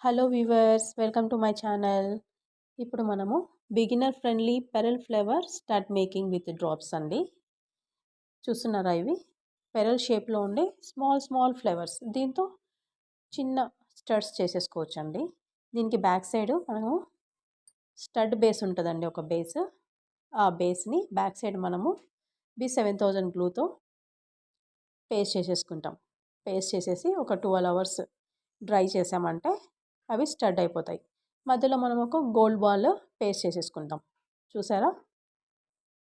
Hello viewers, welcome to my channel. ఇప్పుడు మనము beginner friendly pearl flavour stud making with drops అండి. చూస్తున్నారా? ఇవి పెరల్ షేప్లో ఉండే స్మాల్ స్మాల్ ఫ్లేవర్స్. దీంతో చిన్న స్టడ్స్ చేసేసుకోవచ్చండి. దీనికి బ్యాక్ సైడ్ మనము స్టడ్ బేస్ ఉంటుందండి, ఒక బేస్. ఆ బేస్ని బ్యాక్ సైడ్ మనము B7000 గ్లూతో పేస్ట్ చేసేసుకుంటాం. పేస్ట్ చేసేసి ఒక 12 అవర్స్ డ్రై చేసామంటే అవి స్టడ్ అయిపోతాయి. మధ్యలో మనం ఒక గోల్డ్ బాల్ పేస్ట్ చేసేసుకుంటాం. చూసారా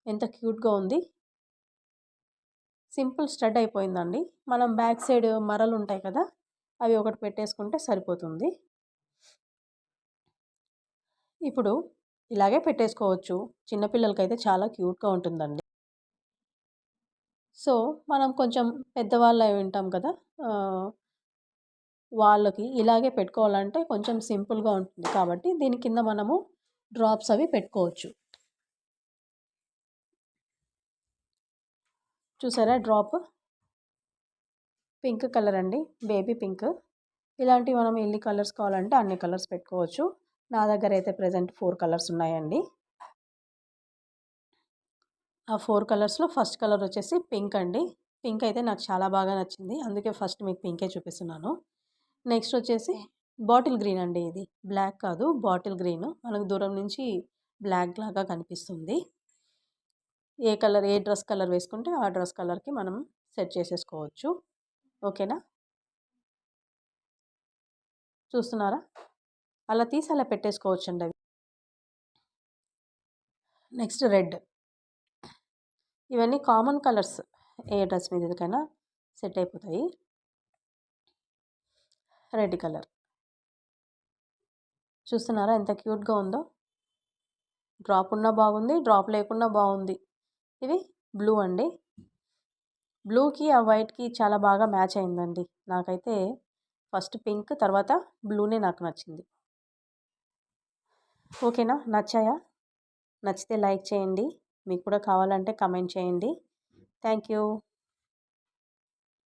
ఎంత క్యూట్గా ఉంది? సింపుల్ స్టడ్ అయిపోయిందండి. మనం బ్యాక్ సైడ్ మరలు ఉంటాయి కదా, అవి ఒకటి పెట్టేసుకుంటే సరిపోతుంది. ఇప్పుడు ఇలాగే పెట్టేసుకోవచ్చు. చిన్నపిల్లలకైతే చాలా క్యూట్గా ఉంటుందండి. సో మనం కొంచెం పెద్దవాళ్ళు అయి ఉంటాం కదా, వాళ్ళకి ఇలాగే పెట్టుకోవాలంటే కొంచెం సింపుల్గా ఉంటుంది కాబట్టి దీని కింద మనము డ్రాప్స్ అవి పెట్టుకోవచ్చు. చూసారా? డ్రాప్ పింక్ కలర్ అండి, బేబీ పింక్. ఇలాంటివి మనం ఎన్ని కలర్స్ కావాలంటే అన్ని కలర్స్ పెట్టుకోవచ్చు. నా దగ్గర అయితే ప్రజెంట్ 4 కలర్స్ ఉన్నాయండి. ఆ 4 కలర్స్లో ఫస్ట్ కలర్ వచ్చేసి పింక్ అండి. పింక్ అయితే నాకు చాలా బాగా నచ్చింది, అందుకే ఫస్ట్ మీకు పింకే చూపిస్తున్నాను. నెక్స్ట్ వచ్చేసి బాటిల్ గ్రీన్ అండి. ఇది బ్లాక్ కాదు, బాటిల్ గ్రీన్. మనకు దూరం నుంచి బ్లాక్ లాగా కనిపిస్తుంది. ఏ కలర్, ఏ డ్రెస్ కలర్ వేసుకుంటే ఆ డ్రెస్ కలర్కి మనం సెట్ చేసేసుకోవచ్చు. ఓకేనా? చూస్తున్నారా? అలా తీసి అలా పెట్టేసుకోవచ్చండి అవి. Next red. ఇవన్నీ కామన్ కలర్స్, ఏ డ్రెస్ మీదకైనా సెట్ అయిపోతాయి. రెడ్ కలర్ చూస్తున్నారా ఎంత క్యూట్గా ఉందో? డ్రాప్ ఉన్నా బాగుంది, డ్రాప్ లేకున్నా బాగుంది. ఇది బ్లూ అండి. బ్లూకి ఆ వైట్కి చాలా బాగా మ్యాచ్ అయిందండి. నాకైతే ఫస్ట్ పింక్, తర్వాత బ్లూనే నాకు నచ్చింది. ఓకేనా? నచ్చాయా? నచ్చితే లైక్ చేయండి. మీకు కూడా కావాలంటే కమెంట్ చేయండి. Thank you.